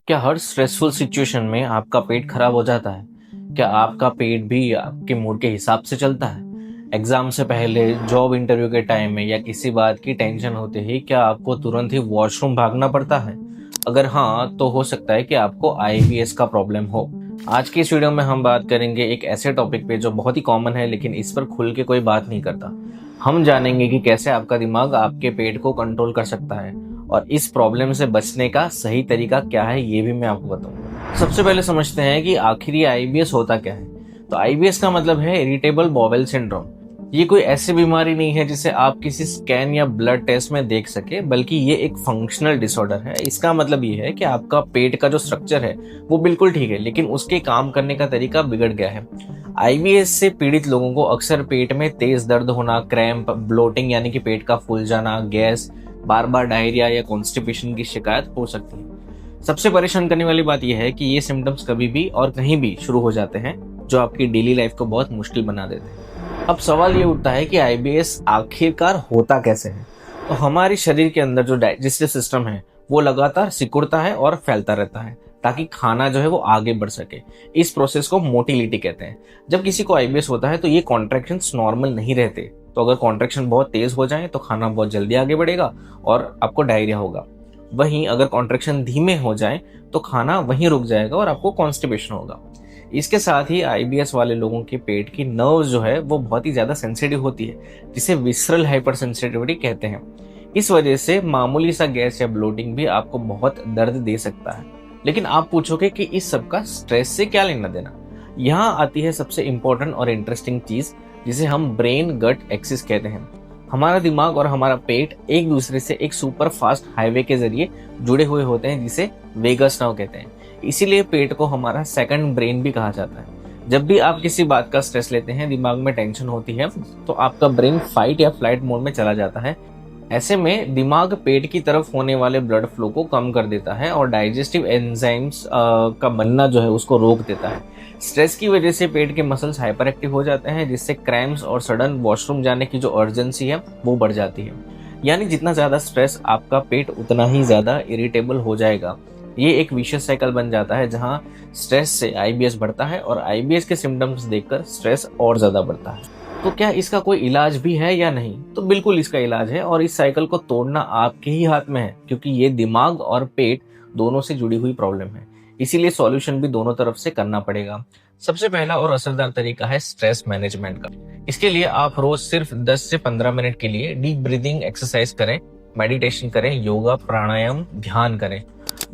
क्या हर stressful situation में आपका पेट खराब हो जाता है? क्या आपका पेट भी आपके मूड के हिसाब से चलता है? एग्जाम से पहले, जॉब इंटरव्यू के टाइम में या किसी बात की टेंशन होते ही क्या आपको तुरंत ही वॉशरूम भागना पड़ता है? अगर हाँ, तो हो सकता है कि आपको आईबीएस का प्रॉब्लम हो। आज की इस वीडियो में हम बात करेंगे एक ऐसे टॉपिक पे जो बहुत ही कॉमन है, लेकिन इस पर खुल के कोई बात नहीं करता। हम जानेंगे कि कैसे आपका दिमाग आपके पेट को कंट्रोल कर सकता है और इस प्रॉब्लम से बचने का सही तरीका क्या है, ये भी मैं आपको बताऊंगा। सबसे पहले समझते हैं कि आखिर ये आईबीएस होता क्या है। तो आईबीएस का मतलब है इरिटेबल बाउल सिंड्रोम। ये कोई ऐसी बीमारी नहीं है जिसे आप किसी स्कैन या ब्लड टेस्ट में देख सके, बल्कि ये एक फंक्शनल डिसऑर्डर है। इसका मतलब ये है कि आपका पेट का जो स्ट्रक्चर है वो बिल्कुल ठीक है, लेकिन उसके काम करने का तरीका बिगड़ गया है। आईबीएस से पीड़ित लोगों को अक्सर पेट में तेज दर्द होना, क्रैम्प, ब्लोटिंग यानी कि पेट का फूल जाना, गैस, बार बार डायरिया या कॉन्स्टिपेशन की शिकायत हो सकती है। सबसे परेशान करने वाली बात यह है कि ये सिम्टम्स कभी भी और कहीं भी शुरू हो जाते हैं, जो आपकी डेली लाइफ को बहुत मुश्किल बना देते हैं। अब सवाल ये उठता है कि आईबीएस आखिरकार होता कैसे है। तो हमारे शरीर के अंदर जो डाइजेस्टिव सिस्टम है वो लगातार सिकुड़ता है और फैलता रहता है ताकि खाना जो है वो आगे बढ़ सके। इस प्रोसेस को मोटिलिटी कहते हैं। जब किसी को आईबीएस होता है तो ये कॉन्ट्रैक्शंस नॉर्मल नहीं रहते। तो अगर कॉन्ट्रैक्शन बहुत तेज हो जाए तो खाना बहुत जल्दी आगे बढ़ेगा और आपको डायरिया होगा। वहीं अगर कॉन्ट्रैक्शन धीमे हो जाए तो खाना वहीं रुक जाएगा और आपको कॉन्स्टिपेशन होगा। इसके साथ ही आईबीएस वाले लोगों के पेट की नर्व्स जो है वो बहुत ही ज्यादा सेंसिटिव होती है, जिसे विसरल हाइपरसेंसिटिविटी कहते हैं। इस वजह से मामूली सा गैस या ब्लोटिंग भी आपको बहुत दर्द दे सकता है। लेकिन आप पूछोगे कि इस सब का स्ट्रेस से क्या लेना देना। यहाँ आती है सबसे इंपॉर्टेंट और इंटरेस्टिंग चीज, जिसे हम ब्रेन गट एक्सिस कहते हैं। हमारा दिमाग और हमारा पेट एक दूसरे से एक सुपर फास्ट हाईवे के जरिए जुड़े हुए होते हैं, जिसे वेगस नर्व कहते हैं। इसीलिए पेट को हमारा सेकंड ब्रेन भी कहा जाता है। जब भी आप किसी बात का स्ट्रेस लेते हैं, दिमाग में टेंशन होती है, तो आपका ब्रेन फाइट या फ्लाइट मोड में चला जाता है। ऐसे में दिमाग पेट की तरफ होने वाले ब्लड फ्लो को कम कर देता है और डाइजेस्टिव एंजाइम्स का बनना जो है उसको रोक देता है। स्ट्रेस की वजह से पेट के मसल्स हाइपर एक्टिव हो जाते हैं, जिससे क्रैम्प्स और सडन वॉशरूम जाने की जो अर्जेंसी है वो बढ़ जाती है। यानी जितना ज्यादा स्ट्रेस आपका पेट उतना ही ज्यादा इरिटेबल हो जाएगा। ये एक विशियस साइकिल बन जाता है जहां स्ट्रेस से आईबीएस बढ़ता है और आईबीएस के सिम्टम्स देखकर स्ट्रेस और ज्यादा बढ़ता है। तो क्या इसका कोई इलाज भी है या नहीं? तो बिल्कुल इसका इलाज है और इस साइकिल को तोड़ना आपके ही हाथ में है, क्योंकि ये दिमाग और पेट दोनों से जुड़ी हुई प्रॉब्लम है। इसीलिए सॉल्यूशन भी दोनों तरफ से करना पड़ेगा। सबसे पहला और असरदार तरीका है स्ट्रेस मैनेजमेंट का। इसके लिए आप रोज सिर्फ 10 से 15 मिनट के लिए डीप ब्रीदिंग एक्सरसाइज करें, मेडिटेशन करें, योगा, प्राणायाम, ध्यान करें।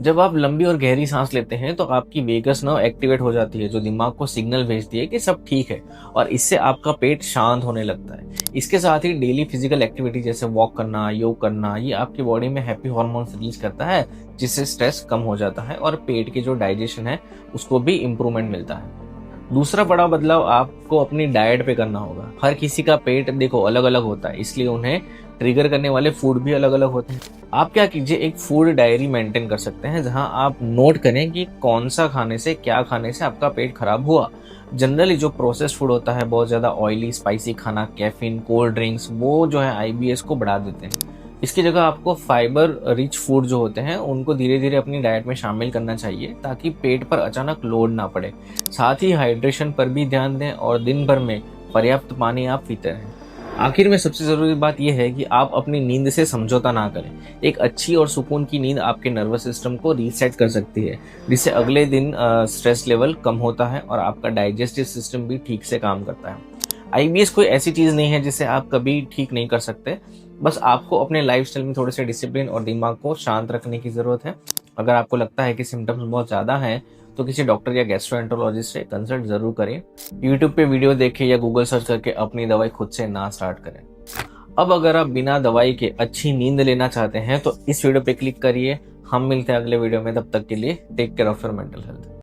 जब आप लंबी और गहरी सांस लेते हैं तो आपकी वेगस नर्व एक्टिवेट हो जाती है, जो दिमाग को सिग्नल भेजती है कि सब ठीक है, और इससे आपका पेट शांत होने लगता है। इसके साथ ही डेली फिजिकल एक्टिविटी जैसे वॉक करना, योग करना, ये आपकी बॉडी में हैप्पी हार्मोन्स रिलीज करता है, जिससे स्ट्रेस कम हो जाता है और पेट के जो डाइजेशन है उसको भी इम्प्रूवमेंट मिलता है। दूसरा बड़ा बदलाव आपको अपनी डाइट पे करना होगा। हर किसी का पेट देखो अलग अलग होता है, इसलिए उन्हें ट्रिगर करने वाले फूड भी अलग अलग होते हैं। आप क्या कीजिए, एक फूड डायरी मेंटेन कर सकते हैं जहां आप नोट करें कि कौन सा खाने से, क्या खाने से आपका पेट खराब हुआ। जनरली जो प्रोसेस्ड फूड होता है, बहुत ज्यादा ऑयली स्पाइसी खाना, कैफीन, कोल्ड ड्रिंक्स, वो जो है आईबीएस को बढ़ा देते हैं। इसकी जगह आपको फाइबर रिच फूड जो होते हैं उनको धीरे धीरे अपनी डाइट में शामिल करना चाहिए, ताकि पेट पर अचानक लोड ना पड़े। साथ ही हाइड्रेशन पर भी ध्यान दें और दिन भर में पर्याप्त पानी आप पीते रहें। आखिर में सबसे जरूरी बात यह है कि आप अपनी नींद से समझौता ना करें। एक अच्छी और सुकून की नींद आपके नर्वस सिस्टम को रीसेट कर सकती है, जिससे अगले दिन स्ट्रेस लेवल कम होता है और आपका डाइजेस्टिव सिस्टम भी ठीक से काम करता है। आईबीएस कोई ऐसी चीज नहीं है जिसे आप कभी ठीक नहीं कर सकते। बस आपको अपने लाइफस्टाइल में थोड़े से डिसिप्लिन और दिमाग को शांत रखने की जरूरत है। अगर आपको लगता है कि सिम्टम्स बहुत ज्यादा हैं तो किसी डॉक्टर या गैस्ट्रोएंटरोलॉजिस्ट से कंसल्ट जरूर करें। यूट्यूब पे वीडियो देखें या गूगल सर्च करके अपनी दवाई खुद से ना स्टार्ट करें। अब अगर आप बिना दवाई के अच्छी नींद लेना चाहते हैं तो इस वीडियो पे क्लिक करिए। हम मिलते हैं अगले वीडियो में, तब तक के लिए take care of your mental health.